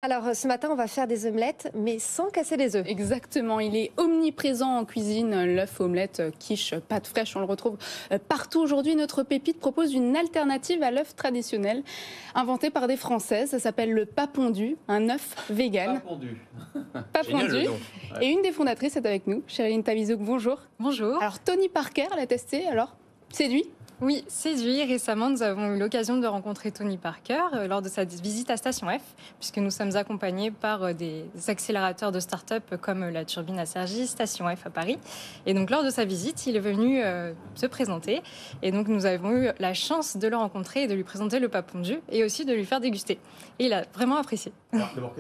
Alors, ce matin, on va faire des omelettes, mais sans casser les œufs. Exactement, il est omniprésent en cuisine, l'œuf, omelette, quiche, pâte fraîche, on le retrouve partout. Aujourd'hui, notre pépite propose une alternative à l'œuf traditionnel, inventé par des Françaises. Ça s'appelle le pas pondu, un œuf vegan. Pas pondu. Pas Génial, pondu. le nom. Ouais. Et une des fondatrices est avec nous, Sherilyn Tavizouk, bonjour. Bonjour. Alors, Tony Parker l'a testé, alors, séduit? Oui, séduit. Récemment, nous avons eu l'occasion de rencontrer Tony Parker lors de sa visite à Station F, puisque nous sommes accompagnés par des accélérateurs de start-up comme la Turbine à Cergy, Station F à Paris. Et donc, lors de sa visite, il est venu se présenter. Et donc, nous avons eu la chance de le rencontrer et de lui présenter le pas pondu et aussi de lui faire déguster. Et il a vraiment apprécié. Alors, d'abord,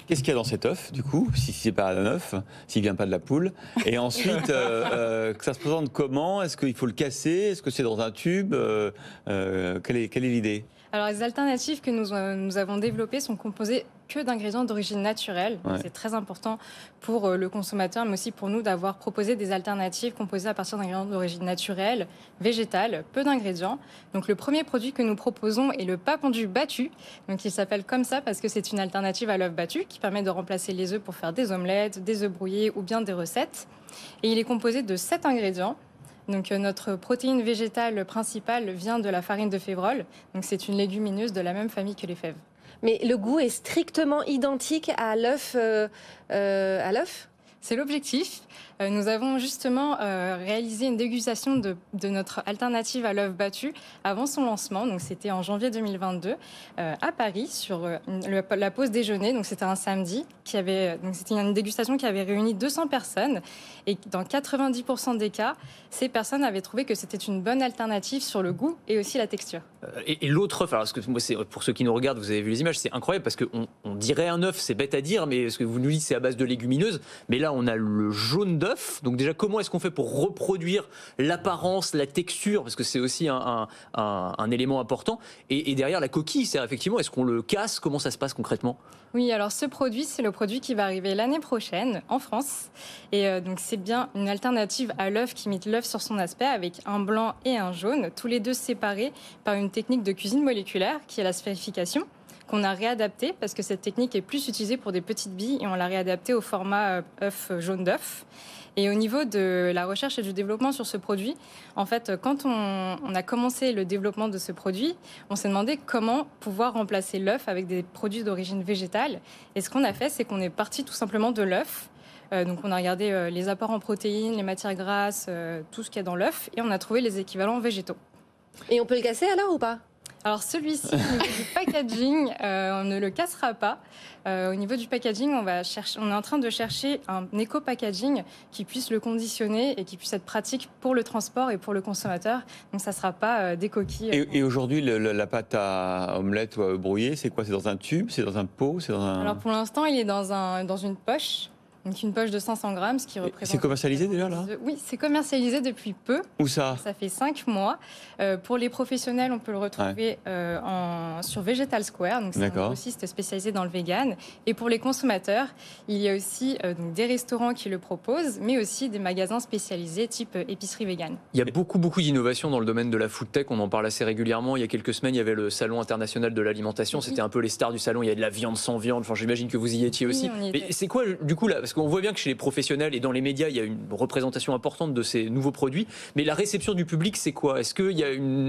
qu'est-ce qu'il y a dans cet œuf, du coup, si c'est pas un œuf, s'il vient pas de la poule? Et ensuite, ça se présente comment? Est-ce qu'il faut le casser? Est-ce que c'est dans un tube? Quelle est l'idée? Alors, les alternatives que nous avons développées sont composées que d'ingrédients d'origine naturelle. Ouais. C'est très important pour le consommateur, mais aussi pour nous d'avoir proposé des alternatives composées à partir d'ingrédients d'origine naturelle, végétale, peu d'ingrédients. Donc, le premier produit que nous proposons est le pas pondu battu. Donc, il s'appelle comme ça parce que c'est une alternative à l'œuf battu qui permet de remplacer les œufs pour faire des omelettes, des œufs brouillés ou bien des recettes. Et il est composé de 7 ingrédients. Donc, notre protéine végétale principale vient de la farine de févrole. Donc, c'est une légumineuse de la même famille que les fèves. Mais le goût est strictement identique à l'œuf. C'est l'objectif. Nous avons justement réalisé une dégustation de notre alternative à l'œuf battu avant son lancement. Donc, c'était en janvier 2022 à Paris sur la pause déjeuner. Donc, c'était un samedi. Donc, c'était une dégustation qui avait réuni 200 personnes. Et dans 90% des cas, ces personnes avaient trouvé que c'était une bonne alternative sur le goût et aussi la texture. Et l'autre œuf, alors, parce que moi, pour ceux qui nous regardent, vous avez vu les images, c'est incroyable parce qu'on dirait un œuf, c'est bête à dire, mais ce que vous nous dites, c'est à base de légumineuses. Mais là, on a le jaune d'œuf. Donc déjà, comment est-ce qu'on fait pour reproduire l'apparence, la texture, parce que c'est aussi un élément important. Et derrière la coquille, c'est effectivement, est-ce qu'on le casse? Comment ça se passe concrètement? Oui, alors ce produit, c'est le produit qui va arriver l'année prochaine en France. Et donc c'est bien une alternative à l'œuf qui imite l'œuf sur son aspect avec un blanc et un jaune, tous les deux séparés par une technique de cuisine moléculaire qui est la sphérification, qu'on a réadapté parce que cette technique est plus utilisée pour des petites billes et on l'a réadaptée au format œuf jaune d'œuf. Et au niveau de la recherche et du développement sur ce produit, en fait, quand on a commencé le développement de ce produit, on s'est demandé comment pouvoir remplacer l'œuf avec des produits d'origine végétale. Et ce qu'on a fait, c'est qu'on est parti tout simplement de l'œuf. Donc on a regardé les apports en protéines, les matières grasses, tout ce qu'il y a dans l'œuf, et on a trouvé les équivalents végétaux. Et on peut le casser alors ou pas? Alors celui-ci, au niveau du packaging, on ne le cassera pas. Au niveau du packaging, on est en train de chercher un éco-packaging qui puisse le conditionner et qui puisse être pratique pour le transport et pour le consommateur. Donc ça ne sera pas des coquilles. Et aujourd'hui, la pâte à omelette ou à œuf brouillé, c'est quoi? C'est dans un tube? C'est dans un pot? Alors pour l'instant, il est dans une poche. Donc une poche de 500 grammes, ce qui représente... C'est commercialisé déjà là? Oui, c'est commercialisé depuis peu. Où ça? Ça fait 5 mois. Pour les professionnels, on peut le retrouver sur Vegetal Square. Donc c'est un grossiste spécialisé dans le vegan. Et pour les consommateurs, il y a aussi donc des restaurants qui le proposent, mais aussi des magasins spécialisés type épicerie vegan. Il y a beaucoup d'innovations dans le domaine de la food tech. On en parle assez régulièrement. Il y a quelques semaines, il y avait le Salon international de l'alimentation. C'était un peu les stars du salon. Il y a de la viande sans viande. Enfin, j'imagine que vous y étiez aussi. Oui, mais c'est quoi, du coup, là? Parce qu'on voit bien que chez les professionnels et dans les médias, il y a une représentation importante de ces nouveaux produits. Mais la réception du public, c'est quoi? Est-ce qu'il y a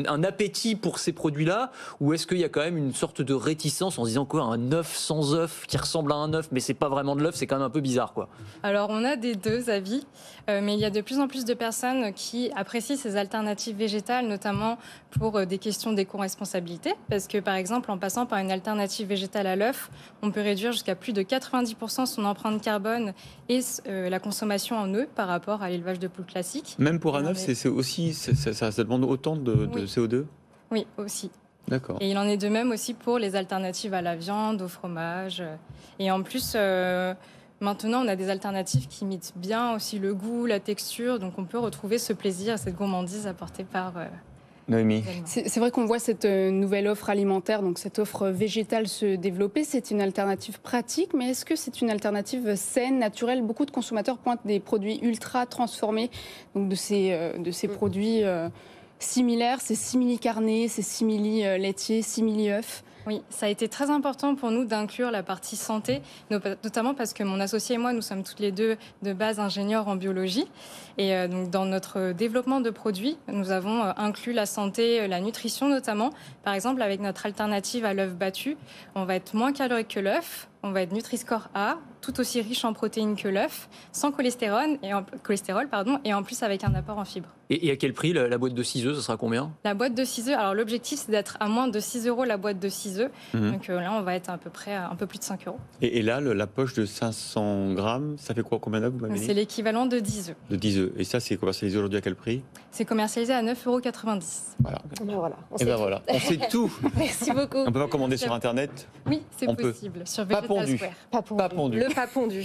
un appétit pour ces produits-là? Ou est-ce qu'il y a quand même une sorte de réticence en se disant quoi, un œuf sans œuf qui ressemble à un œuf, mais c'est pas vraiment de l'œuf, c'est quand même un peu bizarre, quoi? Alors, on a des deux avis, mais il y a de plus en plus de personnes qui apprécient ces alternatives végétales, notamment pour des questions d'éco-responsabilité. Parce que, par exemple, en passant par une alternative végétale à l'œuf, on peut réduire jusqu'à plus de 90% son empreinte carbone et la consommation en œufs par rapport à l'élevage de poules classiques. Même pour un œuf, c'est aussi, ça demande autant de CO2? Oui, aussi. D'accord. Et il en est de même aussi pour les alternatives à la viande, au fromage. Et en plus, maintenant, on a des alternatives qui imitent bien aussi le goût, la texture. Donc, on peut retrouver ce plaisir, cette gourmandise apportée par... Noémie. C'est vrai qu'on voit cette nouvelle offre alimentaire, donc cette offre végétale se développer. C'est une alternative pratique, mais est-ce que c'est une alternative saine, naturelle? Beaucoup de consommateurs pointent des produits ultra transformés, donc de ces produits similaires, ces simili-carnés, ces simili-laitiers, simili-œufs. Oui, ça a été très important pour nous d'inclure la partie santé, notamment parce que mon associé et moi, nous sommes toutes les deux de base ingénieurs en biologie. Et donc, dans notre développement de produits, nous avons inclus la santé, la nutrition notamment. Par exemple, avec notre alternative à l'œuf battu, on va être moins calorique que l'œuf. On va être Nutri-Score A, tout aussi riche en protéines que l'œuf, sans cholestérol, et en plus avec un apport en fibres. Et à quel prix la boîte de 6 œufs, ça sera combien? La boîte de 6 œufs, alors l'objectif c'est d'être à moins de 6 € la boîte de 6 œufs. Donc là on va être à peu près à un peu plus de 5 €. Et là, la poche de 500 grammes, ça fait quoi? Combien d'œufs vous m'avez dit? C'est l'équivalent de 10 œufs. De 10 œufs. Et ça, c'est commercialisé aujourd'hui à quel prix? C'est commercialisé à 9,90 €. Voilà. Voilà, Et ben voilà, on sait tout. Merci beaucoup. On peut pas commander sur Internet? Oui, c'est On peut. possible. Sur Pas pondu. Vegetal Square. Pas pondu. Pas pondu. Le pas pondu.